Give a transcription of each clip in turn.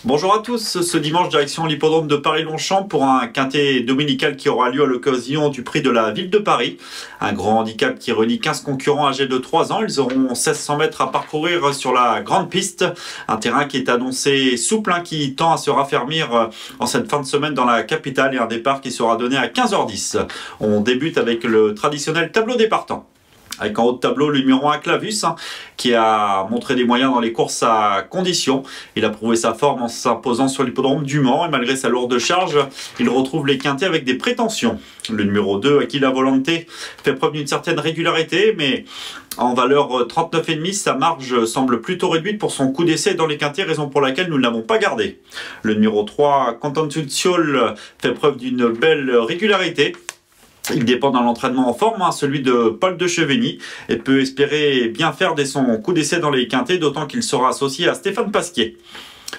Bonjour à tous, ce dimanche direction l'hippodrome de Paris-Longchamp pour un quintet dominical qui aura lieu à l'occasion du prix de la ville de Paris. Un grand handicap qui réunit 15 concurrents âgés de 3 ans. Ils auront 1600 mètres à parcourir sur la grande piste. Un terrain qui est annoncé souple, qui tend à se raffermir en cette fin de semaine dans la capitale et un départ qui sera donné à 15h10. On débute avec le traditionnel tableau des partants. Avec en haut de tableau le numéro 1 Clavus, qui a montré des moyens dans les courses à condition. Il a prouvé sa forme en s'imposant sur l'hippodrome du Mans et malgré sa lourde charge, il retrouve les quintets avec des prétentions. Le numéro 2, Aquila Volante, fait preuve d'une certaine régularité, mais en valeur 39,5, sa marge semble plutôt réduite pour son coup d'essai dans les quintets, raison pour laquelle nous ne l'avons pas gardé. Le numéro 3, Contentuciol, fait preuve d'une belle régularité. Il dépend d'un entraînement en forme, celui de Paul de Chevigny, et peut espérer bien faire dès son coup d'essai dans les quintets, d'autant qu'il sera associé à Stéphane Pasquier.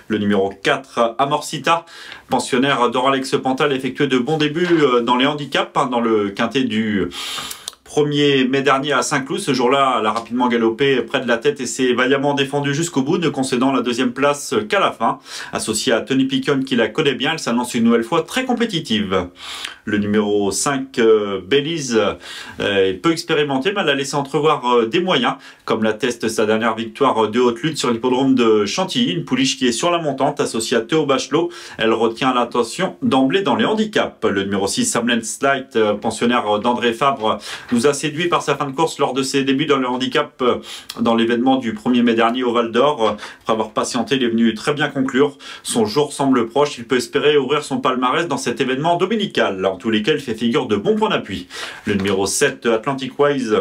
Le numéro 4, Amorcita, pensionnaire d'Oralex Pantal, effectué de bons débuts dans les handicaps, dans le quintet du 1er mai dernier à Saint-Cloud. Ce jour-là, elle a rapidement galopé près de la tête et s'est vaillamment défendue jusqu'au bout, ne concédant la deuxième place qu'à la fin. Associée à Tony Picon qui la connaît bien, elle s'annonce une nouvelle fois très compétitive. Le numéro 5, Belize, est peu expérimenté, mais elle a laissé entrevoir des moyens, comme l'atteste sa dernière victoire de haute lutte sur l'hippodrome de Chantilly. Une pouliche qui est sur la montante, associée à Théo Bachelot. Elle retient l'attention d'emblée dans les handicaps. Le numéro 6, Samlen Slight, pensionnaire d'André Fabre, nous a séduit par sa fin de course lors de ses débuts dans le handicap dans l'événement du 1er mai dernier au Val d'Or. Après avoir patienté, il est venu très bien conclure. Son jour semble proche, il peut espérer ouvrir son palmarès dans cet événement dominical. En tous les cas, il fait figure de bons points d'appui. Le numéro 7, Atlantic Wise,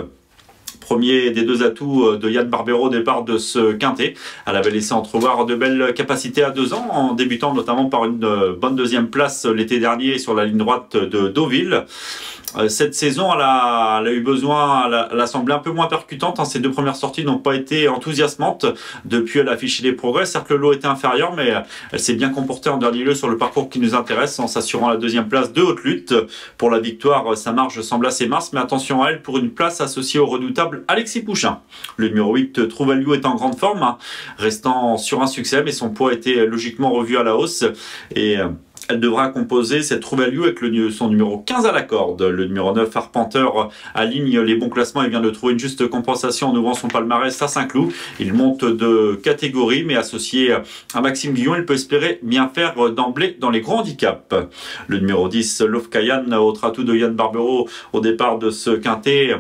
premier des deux atouts de Yann Barbero au départ de ce quintet. Elle avait laissé entrevoir de belles capacités à 2 ans, en débutant notamment par une bonne deuxième place l'été dernier sur la ligne droite de Deauville. Cette saison, elle a eu besoin, elle a semblé un peu moins percutante. Ses deux premières sorties n'ont pas été enthousiasmantes. Depuis, elle a affiché des progrès. Certes, le lot était inférieur, mais elle s'est bien comportée en dernier lieu sur le parcours qui nous intéresse, en s'assurant la deuxième place de haute lutte. Pour la victoire, sa marge semble assez mince, mais attention à elle pour une place associée au redoutable Alexis Pouchin. Le numéro 8, True Value, est en grande forme, restant sur un succès, mais son poids a été logiquement revu à la hausse. Et elle devra composer cette True Value avec son numéro 15 à la corde. Le numéro 9, Arpenter, aligne les bons classements et vient de trouver une juste compensation en ouvrant son palmarès à Saint-Cloud. Il monte de catégorie, mais associé à Maxime Guillon, il peut espérer bien faire d'emblée dans les grands handicaps. Le numéro 10, Love Kayan, autre atout de Yann Barbero au départ de ce quintet,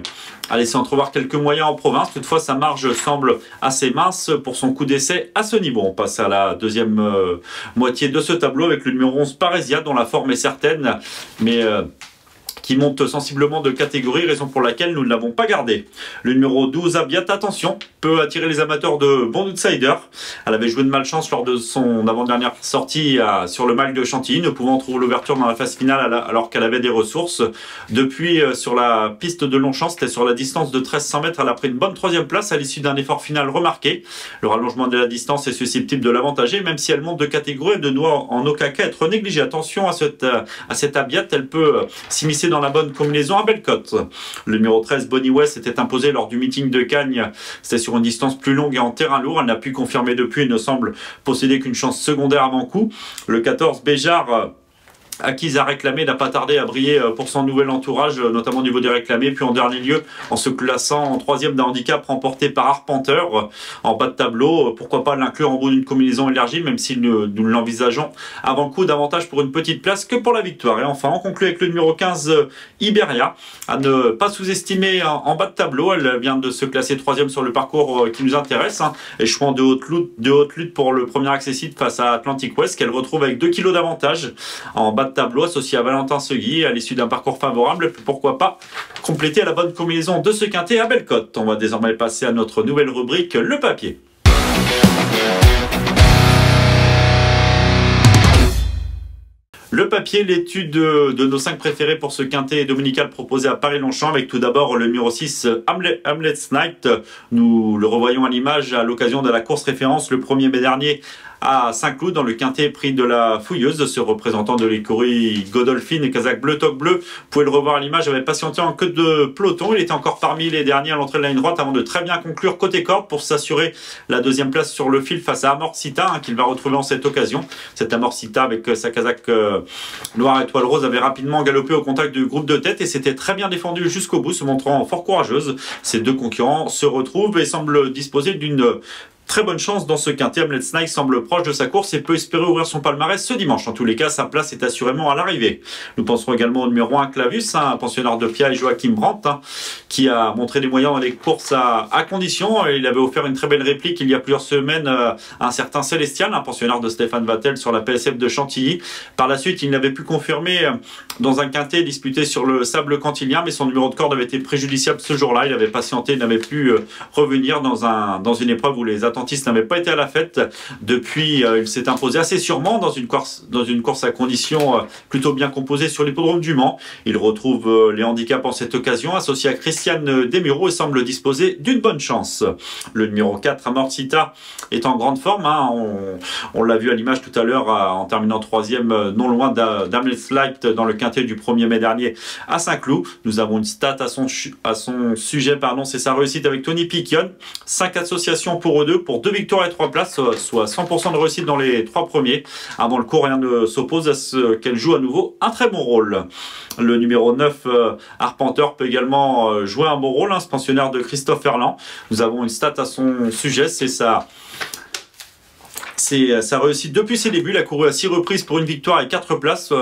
a laissé entrevoir quelques moyens en province. Toutefois, sa marge semble assez mince pour son coup d'essai à ce niveau. On passe à la deuxième moitié de ce tableau avec le numéro 11, Parésia, dont la forme est certaine, mais qui monte sensiblement de catégorie, raison pour laquelle nous ne l'avons pas gardé. Le numéro 12, Abiat, attention, peut attirer les amateurs de bons outsiders. Elle avait joué de malchance lors de son avant-dernière sortie sur le Mail de Chantilly, ne pouvant trouver l'ouverture dans la phase finale alors qu'elle avait des ressources. Depuis, sur la piste de Longchamp, c'était sur la distance de 1300 mètres, elle a pris une bonne 3e place à l'issue d'un effort final remarqué. Le rallongement de la distance est susceptible de l'avantager, même si elle monte de catégorie, elle ne doit en aucun cas être négligée. Attention à cette Abiat, elle peut s'immiscer dans la bonne combinaison à Bellecote. Le numéro 13, Bonnie West, était imposé lors du meeting de Cagnes. C'était sur une distance plus longue et en terrain lourd. Elle n'a pu confirmer depuis et ne semble posséder qu'une chance secondaire avant coup. Le 14, Béjart, acquise à réclamer, n'a pas tardé à briller pour son nouvel entourage, notamment au niveau des réclamés, puis en dernier lieu en se classant en 3e d'un handicap remporté par Arpenter en bas de tableau. Pourquoi pas l'inclure en bout d'une combinaison élargie, même si nous l'envisageons avant le coup davantage pour une petite place que pour la victoire. Et enfin, on conclut avec le numéro 15, Iberia, à ne pas sous-estimer en bas de tableau. Elle vient de se classer 3e sur le parcours qui nous intéresse, échouant de haute lutte pour le premier accessible face à Atlantic West, qu'elle retrouve avec 2 kg d'avantage en bas de tableau, associé à Valentin Segui à l'issue d'un parcours favorable. Pourquoi pas compléter la bonne combinaison de ce quintet à Bellecote. On va désormais passer à notre nouvelle rubrique, le papier. Le papier, l'étude de nos 5 préférés pour ce quintet dominical proposé à Paris-Longchamp, avec tout d'abord le numéro 6, Hamlet's Night. Nous le revoyons à l'image à l'occasion de la course référence le 1er mai dernier à Saint-Cloud dans le quintet prix de la Fouilleuse. Ce représentant de l'écurie Godolphin et Kazakh Bleu Toc Bleu, vous pouvez le revoir à l'image, avait patienté en queue de peloton. Il était encore parmi les derniers à l'entrée de la ligne droite avant de très bien conclure côté corde pour s'assurer la deuxième place sur le fil face à Amorcita, qu'il va retrouver en cette occasion. Cette Amorcita avec sa Kazakh noire étoile rose avait rapidement galopé au contact du groupe de tête et s'était très bien défendu jusqu'au bout, se montrant fort courageuse. Ces deux concurrents se retrouvent et semblent disposer d'une très bonne chance dans ce quintet. Hamlet Snake semble proche de sa course et peut espérer ouvrir son palmarès ce dimanche. En tous les cas, sa place est assurément à l'arrivée. Nous penserons également au numéro 1, Clavus, un pensionnaire de Pia et Joachim Brandt, qui a montré des moyens dans les courses à condition. Il avait offert une très belle réplique il y a plusieurs semaines à un certain Célestial, un pensionnaire de Stéphane Vattel sur la PSF de Chantilly. Par la suite, il n'avait pu confirmer dans un quintet disputé sur le sable cantilien, mais son numéro de corde avait été préjudiciable ce jour-là. Il avait patienté, il n'avait pu revenir dans une épreuve où les attentifs n'avait pas été à la fête. Depuis, il s'est imposé assez sûrement dans une course à conditions plutôt bien composée sur l'hippodrome du Mans. Il retrouve les handicaps en cette occasion, associé à Christiane Desmureaux et semble disposer d'une bonne chance. Le numéro 4, Amorcita, est en grande forme. On l'a vu à l'image tout à l'heure en terminant 3e, non loin d'Hamlet Light dans le quintet du 1er mai dernier à Saint-Cloud. Nous avons une stat à son sujet, c'est sa réussite avec Tony Piquion. 5 associations pour eux deux, pour 2 victoires et 3 places, soit 100% de réussite dans les 3 premiers. Avant le cours, rien ne s'oppose à ce qu'elle joue à nouveau un très bon rôle. Le numéro 9, Arpenteur, peut également jouer un bon rôle, ce pensionnaire de Christophe Ferland. Nous avons une stat à son sujet, c'est sa réussite depuis ses débuts. Il a couru à 6 reprises pour une victoire et 4 places,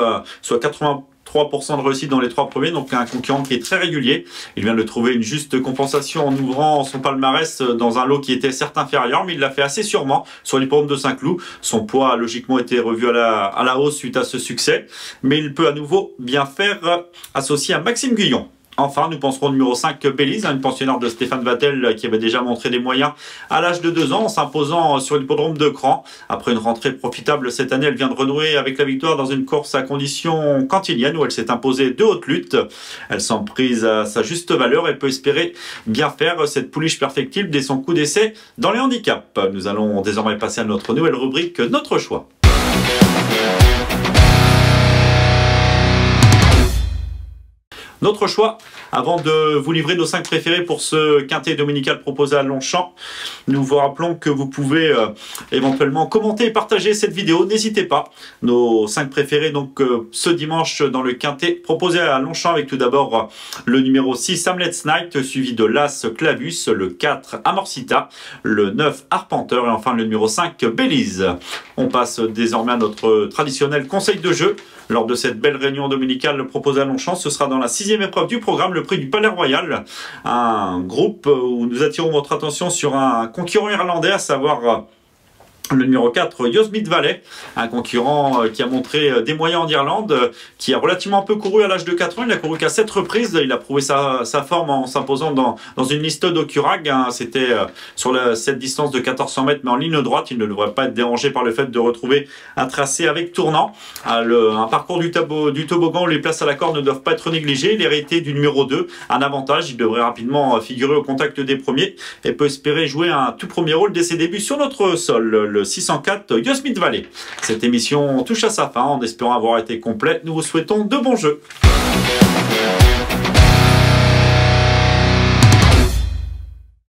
soit 83% de réussite dans les 3 premiers, donc un concurrent qui est très régulier. Il vient de trouver une juste compensation en ouvrant son palmarès dans un lot qui était certes inférieur, mais il l'a fait assez sûrement sur l'hippodrome de Saint-Cloud. Son poids a logiquement été revu à la hausse suite à ce succès, mais il peut à nouveau bien faire associé à Maxime Guyon. Enfin, nous penserons au numéro 5, Belize, une pensionnaire de Stéphane Vattel qui avait déjà montré des moyens à l'âge de 2 ans en s'imposant sur l'hippodrome de Cran. Après une rentrée profitable cette année, elle vient de renouer avec la victoire dans une course à conditions cantiliennes où elle s'est imposée de haute lutte. Elle semble prise à sa juste valeur et peut espérer bien faire cette pouliche perfectible dès son coup d'essai dans les handicaps. Nous allons désormais passer à notre nouvelle rubrique, Notre choix. Notre choix, avant de vous livrer nos 5 préférés pour ce quintet dominical proposé à Longchamp, nous vous rappelons que vous pouvez éventuellement commenter et partager cette vidéo. N'hésitez pas. Nos 5 préférés donc ce dimanche dans le quintet proposé à Longchamp avec tout d'abord le numéro 6 Hamlet Night suivi de l'As Clavus, le 4 Amorcita, le 9 Arpenteur et enfin le numéro 5 Belize. On passe désormais à notre traditionnel conseil de jeu. Lors de cette belle réunion dominicale proposée à Longchamp, ce sera dans la 6e épreuve du programme, le prix du Palais Royal. Un groupe où nous attirons votre attention sur un concurrent irlandais, à savoir le numéro 4, Yosemite Valley, un concurrent qui a montré des moyens en Irlande, qui a relativement peu couru à l'âge de 4 ans. Il n'a couru qu'à 7 reprises. Il a prouvé sa forme en s'imposant dans une liste d'Ocurag. C'était sur cette distance de 1400 mètres, mais en ligne droite. Il ne devrait pas être dérangé par le fait de retrouver un tracé avec tournant. Un parcours du toboggan où les places à la corde ne doivent pas être négligées. Il est hérité du numéro 2, un avantage. Il devrait rapidement figurer au contact des premiers et peut espérer jouer un tout premier rôle dès ses débuts sur notre sol. Le 604 Yosemite Valley. Cette émission touche à sa fin en espérant avoir été complète. Nous vous souhaitons de bons jeux.